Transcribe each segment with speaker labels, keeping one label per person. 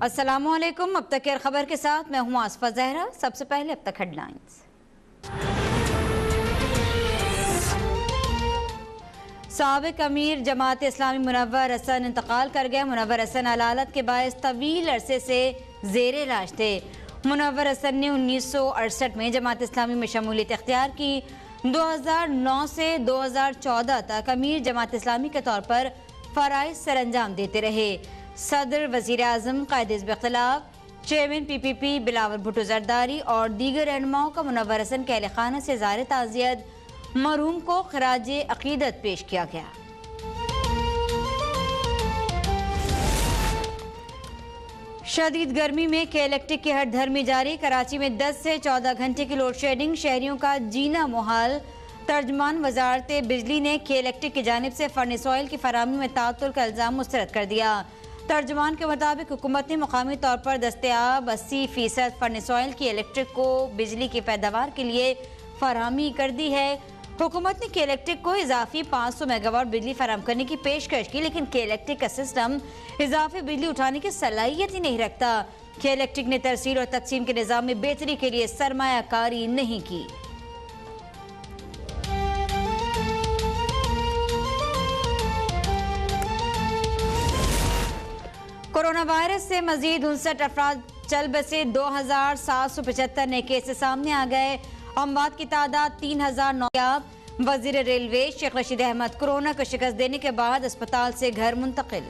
Speaker 1: अस्सलामुअलैकुम। अब तक खबर के साथ मैं हूं आसफा जहरा। सबसे पहले अब तक हेडलाइंस। साबिक अमीर जमात इस्लामी मुनव्वर हसन इंतकाल कर गए। मुनव्वर हसन अलालत के बायस तवील अरसे से जेर इलाज थे। मुनव्वर हसन ने 1968 में जमात इस्लामी में शमूलियत इख्तियार की। 2009 से 2014 तक अमीर जमात इस्लामी के तौर पर फराइज सरअंजाम देते रहे। सदर, वजीर आजम, कायदे हिज़्ब इख्तिलाफ, चेयरमैन PPP बिलावल भुट्टो जरदारी और दीगर रहनुमाओं का मुनव्वर हसन के अहले खाना से ज़ाहिर ताज़ियत मरहूम को खराजे अकीदत पेश किया गया। शदीद गर्मी में के इलेक्ट्रिक की हट धर्मी जारी। कराची में 10 से 14 घंटे की लोड शेडिंग, शहरियों का जीना मुहाल। तर्जमान वजारत बिजली ने के इलेक्ट्रिक की जानिब से फर्नेस ऑयल की फराहमी में तातुल का इल्ज़ाम मुस्तरद कर दिया। तर्जमान के मुताबिक हुकूमत ने मुकामी तौर पर दस्तयाब 80% फर्नेस ऑयल की इलेक्ट्रिक को बिजली की पैदावार के लिए फराहमी कर दी है। हुकूमत ने के इलेक्ट्रिक को इजाफी 500 मेगावाट बिजली फराहम करने की पेशकश की, लेकिन के इलेक्ट्रिक का सिस्टम इजाफी बिजली उठाने की सलाहियत ही नहीं रखता। के इलेक्ट्रिक ने तरसील और तकसीम के निज़ाम में बेहतरी के लिए सरमायाकारी नहीं की। कोरोना वायरस से मजीद 59 अफराद चल बसे। 2775 नए केसेस सामने आ गए। अमवात की तादाद 3009। वजीर रेलवे शेख रशीद अहमद कोरोना को शिकस्त देने के बाद अस्पताल से घर मुंतकिल।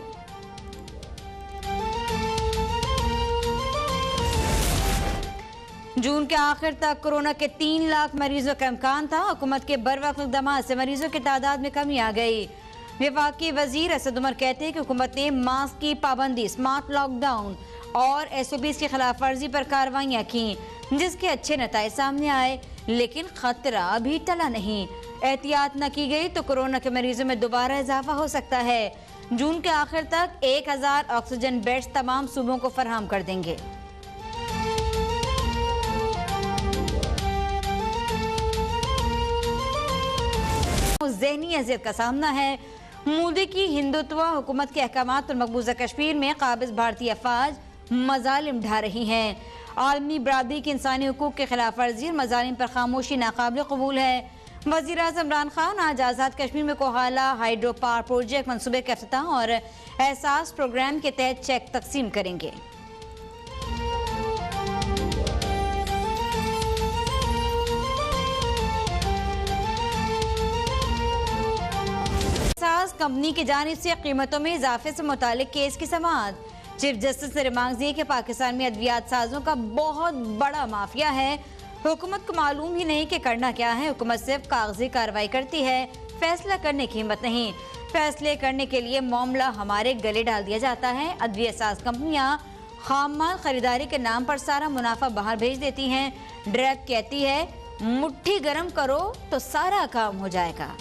Speaker 1: जून के आखिर तक कोरोना के 3 लाख मरीजों का इम्कान था। हुकूमत के बरवक्त इक़दामात से मरीजों की तादाद में कमी आ गई। वफाकी वजीर असद उमर कहते हैं कि हुकूमत ने मास्क की पाबंदी, स्मार्ट लॉकडाउन और SOPs की खिलाफ वर्जी पर कार्रवाइयाँ की, जिसके अच्छे नताइज सामने आए, लेकिन खतरा अभी टला नहीं। एहतियात न की गई तो कोरोना के मरीजों में दोबारा इजाफा हो सकता है। जून के आखिर तक 1000 ऑक्सीजन बेड्स तमाम सूबों को फराहम कर देंगे। ज़हनी अज़ियत का सामना है। मोदी की हिंदुत्व हुकूमत के अहकामात और मकबूजा कश्मीर में काबिज भारतीय अफवाज मजालिम ढा रही हैं। आलमी बरादरी की इंसानी हुकूक के खिलाफ वर्जी और मजालिम पर खामोशी नाकाबिल कबूल है। वज़ीर आज़म इमरान खान आज आज़ाद कश्मीर में कोहाला हाइड्रो पावर प्रोजेक्ट मनसूबे का इफ्तिताह और एहसास प्रोग्राम के तहत चेक तकसीम करेंगे। कंपनी की जानिब से कीमतों में इजाफे से मुतालिक केस की समाअत। चीफ जस्टिस ने रिमार्क दिए कि पाकिस्तान में अद्वियात साजों का बहुत बड़ा माफिया है। हुकूमत को मालूम ही नहीं कि करना क्या है। हुकूमत सिर्फ कागजी कार्रवाई करती है, फैसला करने की हिम्मत नहीं। फैसले करने के लिए मामला हमारे गले डाल दिया जाता है। अद्विया साज कंपनियां खाम माल खरीदारी के नाम पर सारा मुनाफा बाहर भेज देती हैं। ड्रग कहती है मुट्ठी गर्म करो तो सारा काम हो जाएगा।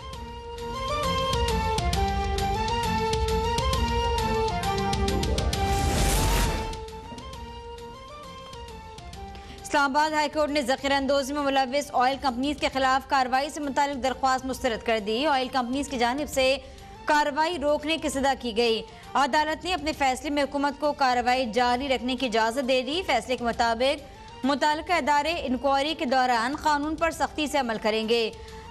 Speaker 1: इस्लामाबाद हाईकोर्ट ने ज़ख़ीरा अंदोज़ी में मुलव्विस ऑयल कंपनीज के खिलाफ कार्रवाई से मुतालिक दरख्वास्त मुस्तरद कर दी। ऑयल कंपनीज की जानिब से कार्रवाई रोकने की सदा की गई। अदालत ने अपने फैसले में हुकूमत को कार्रवाई जारी रखने की इजाज़त दे दी। फैसले के मुताबिक मुताल्लिका इदारे इंक्वायरी के दौरान कानून पर सख्ती से अमल करेंगे।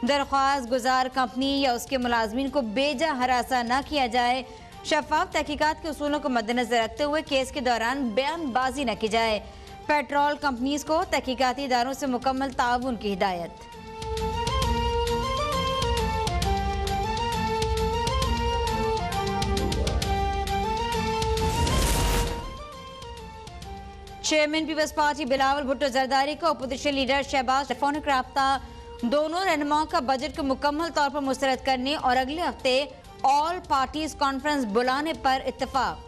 Speaker 1: दरख्वास्त गुजार कंपनी या उसके मुलाजमीन को बेजा हरासा न किया जाए। शफाफ तहकीकात के उसूलों को मद्देनजर रखते हुए केस के दौरान बयानबाजी न की जाए। पेट्रोल कंपनीज को तहकीकाती इदारों से मुकम्मल ताउन की हिदायत। चेयरमैन पीपल्स पार्टी बिलावल भुट्टो जरदारी को अपोजिशन लीडर शहबाज टेलीफोनिक राब्ता दोनों रहनुमाओं का बजट को मुकम्मल तौर पर मुस्तरद करने और अगले हफ्ते ऑल पार्टीज कॉन्फ्रेंस बुलाने पर इत्तेफाक।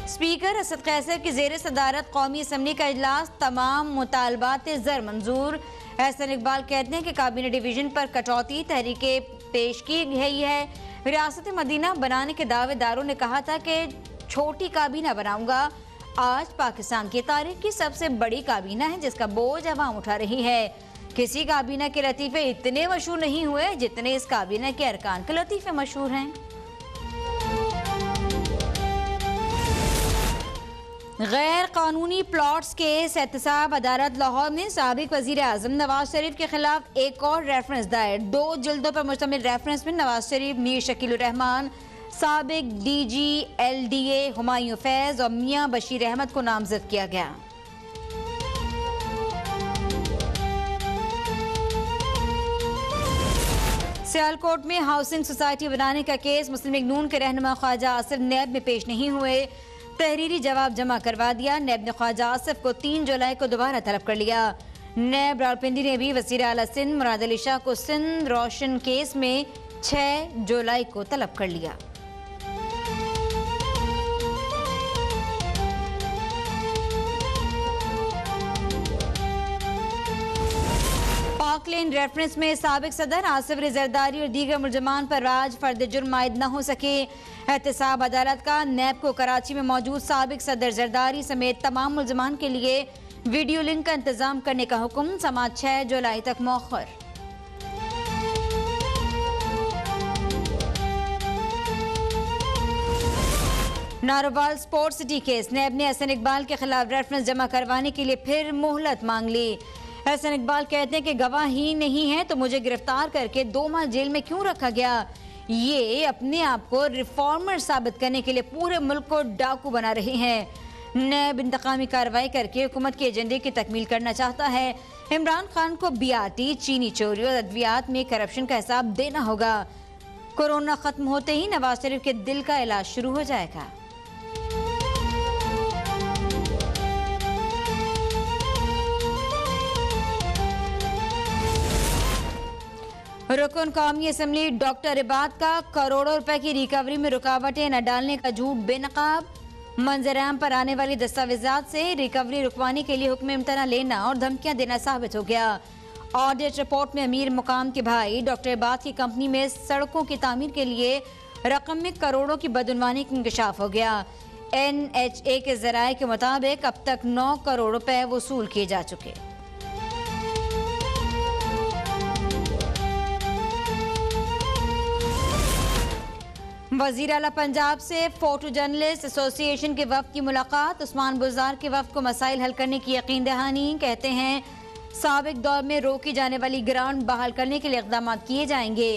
Speaker 1: स्पीकर असद कैसर की जेर सदारत कौमी असम्बली का इजलास, तमाम मुतालबात ज़र मंजूर। एहसन इकबाल कहते हैं कि काबीना डिवीजन पर कटौती तहरीकें पेश की गई है। रियासत मदीना बनाने के दावेदारों ने कहा था कि छोटी काबीना बनाऊंगा। आज पाकिस्तान की तारीख की सबसे बड़ी काबीना है जिसका बोझ अवाम उठा रही है। किसी काबीना के लतीफ़े इतने मशहूर नहीं हुए जितने इस काबीना के अरकान के लतीफ़े मशहूर हैं। गैर कानूनी प्लॉट्स केस एहतसाब अदालत लाहौर में साबिक वजीर आजम नवाज शरीफ के खिलाफ एक और रेफरेंस दायर। 2 जिल्दों पर मुश्तमिल रेफरेंस में नवाज शरीफ, मीर शकील रहमान, साबिक DG LDA हुमायूं फैज और मियां बशीर अहमद को नामजद किया गया। सियालकोट में हाउसिंग सोसाइटी बनाने का केस मुस्लिम लीग नून के रहनुमा ख्वाजा आसिफ नैब में पेश नहीं हुए। तहरीरी जवाब जमा करवा दिया। नैब ने ख्वाजा आसिफ को 3 जुलाई को दोबारा तलब कर लिया। नैब रावलपिंडी ने भी वज़ीर आला सिंध मुराद अली शाह को सिंध रोशन केस में 6 जुलाई को तलब कर लिया। पाकलैंड रेफरेंस में साबिक सदर आसिफ अली जरदारी और दीगर मुलजमान पर राज फर्द जुर्म आयद न हो सके। एहतसाब अदालत का नैब को कराची में मौजूद साबिक सदर जरदारी समेत तमाम मुलजमान के लिए वीडियो लिंक का इंतजाम करने का हुक्म। समाअत 6 जुलाई तक मौखर। Narowal sports city case. NAB ने हसन इकबाल के खिलाफ रेफरेंस जमा करवाने के लिए फिर मोहलत मांग ली। हसन इकबाल कहते हैं कि गवाह ही नहीं है तो मुझे गिरफ्तार करके 2 माह जेल में क्यों रखा गया। ये अपने आप को रिफॉर्मर साबित करने के लिए पूरे मुल्क को डाकू बना रहे हैं। नैब इंतकामी कार्रवाई करके हुकूमत के एजेंडे की तकमील करना चाहता है। इमरान खान को BRT, चीनी चोरी और अद्वियात में करप्शन का हिसाब देना होगा। कोरोना खत्म होते ही नवाज शरीफ के दिल का इलाज शुरू हो जाएगा। रुकन कौमी असम्बली डॉक्टर इबाद का करोड़ों रुपए की रिकवरी में रुकावटें न डालने का झूठ बेनकाब। मंजराम पर आने वाली दस्तावेजात से रिकवरी रुकवाने के लिए हुक्म इम्तना लेना और धमकियां देना साबित हो गया। ऑडिट रिपोर्ट में अमीर मुकाम के भाई डॉक्टर इबाद की कंपनी में सड़कों की तामीर के लिए रकम में करोड़ों की बदउनवानी का इंकशाफ हो गया। NHA के जराये के मुताबिक अब तक 9 करोड़ रुपए वसूल किए जा चुके। वज़ीर आला पंजाब से फोटो जर्नलिस्ट एसोसिएशन के वफ़द की मुलाकात। उस्मान बुज़दार के वफ़द को मसाइल हल करने की यकीन दहानी। कहते हैं साबिक दौर में रोकी जाने वाली ग्रांट बहाल करने के लिए इक़दाम किए जाएंगे।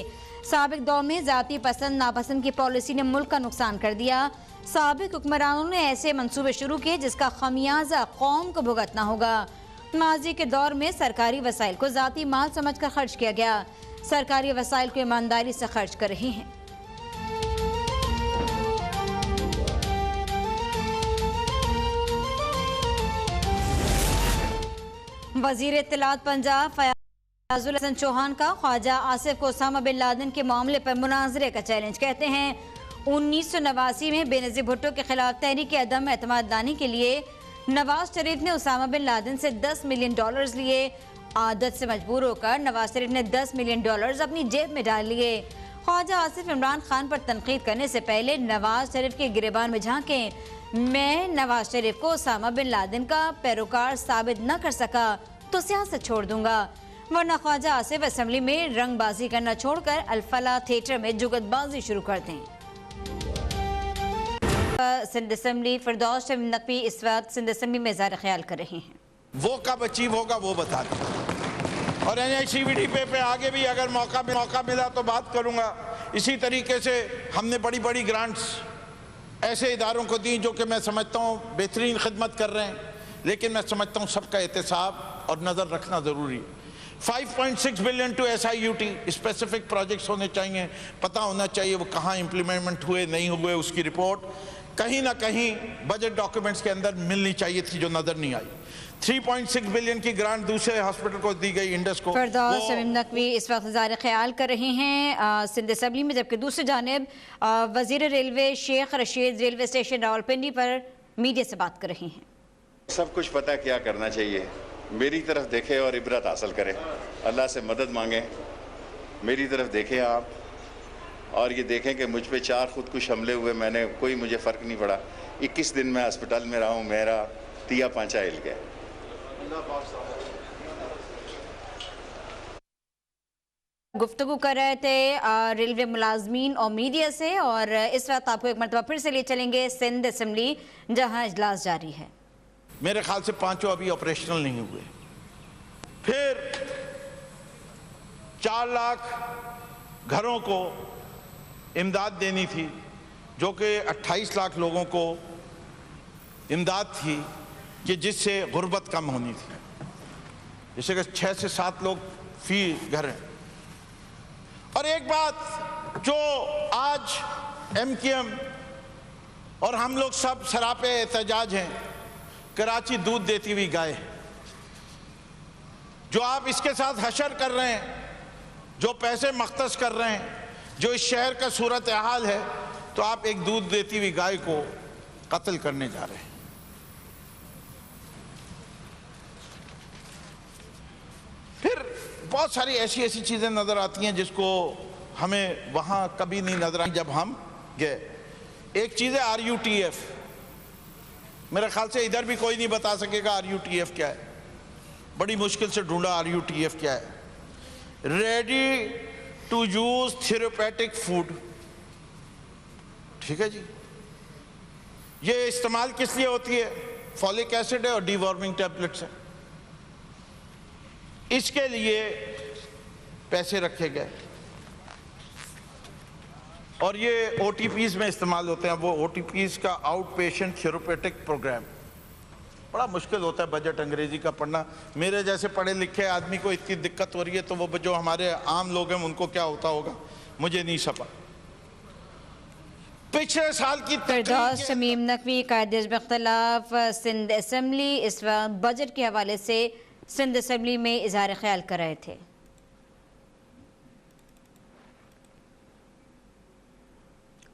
Speaker 1: साबिक दौर में ज़ाती पसंद नापसंद की पॉलिसी ने मुल्क का नुकसान कर दिया। साबिक हुक्मरानों ने ऐसे मंसूबे शुरू किए जिसका खमियाजा कौम को भुगतना होगा। माजी के दौर में सरकारी वसाइल को ज़ाती माल समझकर खर्च किया गया। सरकारी वसाइल को ईमानदारी से खर्च कर रहे हैं। वज़ीर इत्तलात पंजाब फयाजुल हसन चौहान का ख्वाजा आसिफ को ओसामा बिन लादेन के मामले पर मुनाजरे का चैलेंज। कहते हैं 1989 में बेनज़ीर भुट्टो के खिलाफ तहरीक अदम एतमाद लाने के लिए नवाज शरीफ ने ओसामा बिन लादेन से $10 मिलियन लिए। आदत से मजबूर होकर नवाज शरीफ ने $10 मिलियन अपनी जेब में डाल लिए। ख्वाजा आसिफ इमरान खान पर तनकीद करने से पहले नवाज शरीफ के गिरेबान में झांकें। मैं नवाज शरीफ को ओसामा बिन लादेन का पैरोकार साबित न कर सका तो सियासत छोड़ दूंगा, वरना ख्वाजा आसिफ असेंबली में रंगबाजी करना छोड़कर अल-फलाह थिएटर में जुगतबाजी शुरू कर दें। सिंध असेंबली फिरदौस शमीम नकवी इस वक्त सिंध असेंबली में इज़हार ख्याल कर रहे हैं।
Speaker 2: वो कब अचीव होगा वो बता दें। और NHCVDP पे आगे भी अगर मौका मिला तो बात करूंगा। इसी तरीके से हमने बड़ी बड़ी ग्रांट्स ऐसे इदारों को दी जो कि मैं समझता हूँ बेहतरीन खिदमत कर रहे हैं, लेकिन मैं समझता हूँ सबका एहतसाब और नज़र रखना ज़रूरी है। 5.6 billion to SIUT specific projects होने चाहिए, पता होना चाहिए वो कहाँ इम्प्लीमेंट हुए नहीं हुए, उसकी रिपोर्ट कहीं ना कहीं बजट डॉक्यूमेंट्स के अंदर मिलनी चाहिए थी जो नज़र नहीं आई। 3.6 बिलियन की ग्रांट दूसरे हॉस्पिटल को दी गई इंडस को।
Speaker 1: फिरदौस शमीम नकवी इस वक्त इज़हार ख्याल कर रहे हैं सिंध असेंबली में, जबकि दूसरी जानिब वज़ीर railway Sheikh Rashid railway station Rawalpindi पर मीडिया से बात कर रहे हैं।
Speaker 3: सब कुछ पता क्या करना चाहिए, मेरी तरफ देखें और इबरत हासिल करें, अल्लाह से मदद मांगें। मेरी तरफ देखें आप और ये देखें कि मुझ पे 4 खुदकुश हमले हुए, मैंने कोई मुझे फ़र्क नहीं पड़ा। 21 दिन मैं अस्पताल में रहा हूँ, मेरा तिया पांचा हिल गया।
Speaker 1: गुफ्तगू कर रहे थे रेलवे मुलाजमीन और मीडिया से। और इस वक्त आपको एक मरतबा फिर से ले चलेंगे सिंध असम्बली, जहां इजलास जारी है।
Speaker 2: मेरे ख्याल से 5 अभी ऑपरेशनल नहीं हुए। फिर 4 लाख घरों को इमदाद देनी थी, जो कि 28 लाख लोगों को इमदाद थी कि जिससे गुर्बत कम होनी थी। जैसे कि 6 से 7 लोग फी घर हैं। और एक बात जो आज MQM और हम लोग सब सरापे एहतजाज हैं, कराची दूध देती हुई गाय, जो आप इसके साथ हशर कर रहे हैं, जो पैसे मख्तस कर रहे हैं, जो इस शहर का सूरत हाल है, तो आप एक दूध देती हुई गाय को कत्ल करने जा रहे हैं। फिर बहुत सारी ऐसी ऐसी चीजें नजर आती हैं जिसको हमें वहां कभी नहीं नजर आई जब हम गए। एक चीज है RUTF। मेरे ख्याल से इधर भी कोई नहीं बता सकेगा RUTF क्या है। बड़ी मुश्किल से ढूंढा RUTF क्या है। Ready to use therapeutic food. ठीक है जी, ये इस्तेमाल किस लिए होती है? फॉलिक एसिड है और डीवॉर्मिंग टैबलेट्स है। इसके लिए पैसे रखे गए और ये OTPs में इस्तेमाल होते हैं। वो OTPs का आउट पेशेंट थेरेपेटिक प्रोग्राम। बड़ा मुश्किल होता है बजट अंग्रेजी का पढ़ना। मेरे जैसे पढ़े लिखे आदमी को इतनी दिक्कत हो रही है, तो वो जो हमारे आम लोग हैं उनको क्या होता होगा, मुझे नहीं सपा। पिछले साल की
Speaker 1: फिरदौस शमीम नकवी कायदे इख्तिलाफ सिंध असम्बली इस वक्त बजट के हवाले से सिंध असम्बली में इजहार ख्याल कर रहे थे।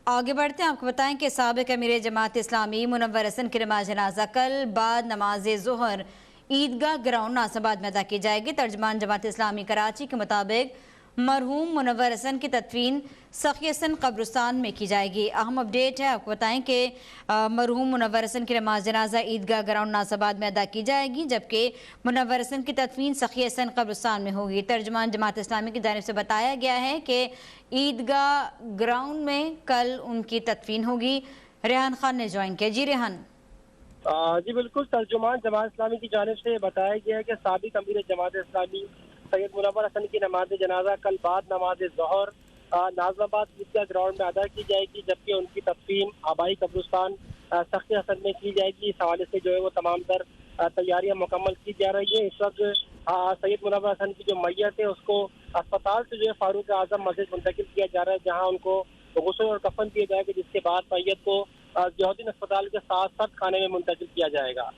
Speaker 1: आगे बढ़ते हैं, आपको बताएं कि साबिक अमीर जमात इस्लामी मुनव्वर हसन की नमाज जनाजा कल बाद नमाज ज़ोहर ईदगाह ग्राउंड नासाबाद में अदा की जाएगी। तर्जमान जमात इस्लामी कराची के मुताबिक मरहूम मुनव्वर हसन की तदफीन सखी हसन कब्रिस्तान में की जाएगी। अहम अपडेट है, आपको बताएं कि मरहूम मुनव्वर हसन की नमाज जनाजा ईदगाह ग्राउंड नासाबाद में अदा की जाएगी, जबकि मुनव्वर हसन की तदफीन सखी हसन कब्रिस्तान में होगी। तर्जमान जमात इस्लामी की जानिब से बताया गया है कि ईदगाह ग्राउंड में कल उनकी तदफीन होगी। रेहान खान ने ज्वाइन किया। जी रेहान।
Speaker 4: जी बिल्कुल, तर्जुमान जमात इस्लामी की जानिब से बताया गया है कि साबिक अमीर जमात इस्लामी सैयद मुनव्वर हसन की नमाज जनाजा कल बाद नमाज ज़ोहर नाज़िमाबाद ईदगाह ग्राउंड में अदा की जाएगी, जबकि उनकी तदफीन आबाई कब्रिस्तान सखी हसन में की जाएगी। इस हवाले से जो है वो तमाम तर तैयारियां मुकम्मल की जा रही है। इस वक्त सैयद मुनव्वर हसन की जो मैयत है उसको अस्पताल से जो है फारूक आजम मस्जिद मुंतकिल किया जा रहा है, जहाँ उनको गुस्ल और कफन दिया जाएगा, जिसके बाद मैयत को जौहरीन अस्पताल के साथ खाने में मुंतकिल किया जाएगा।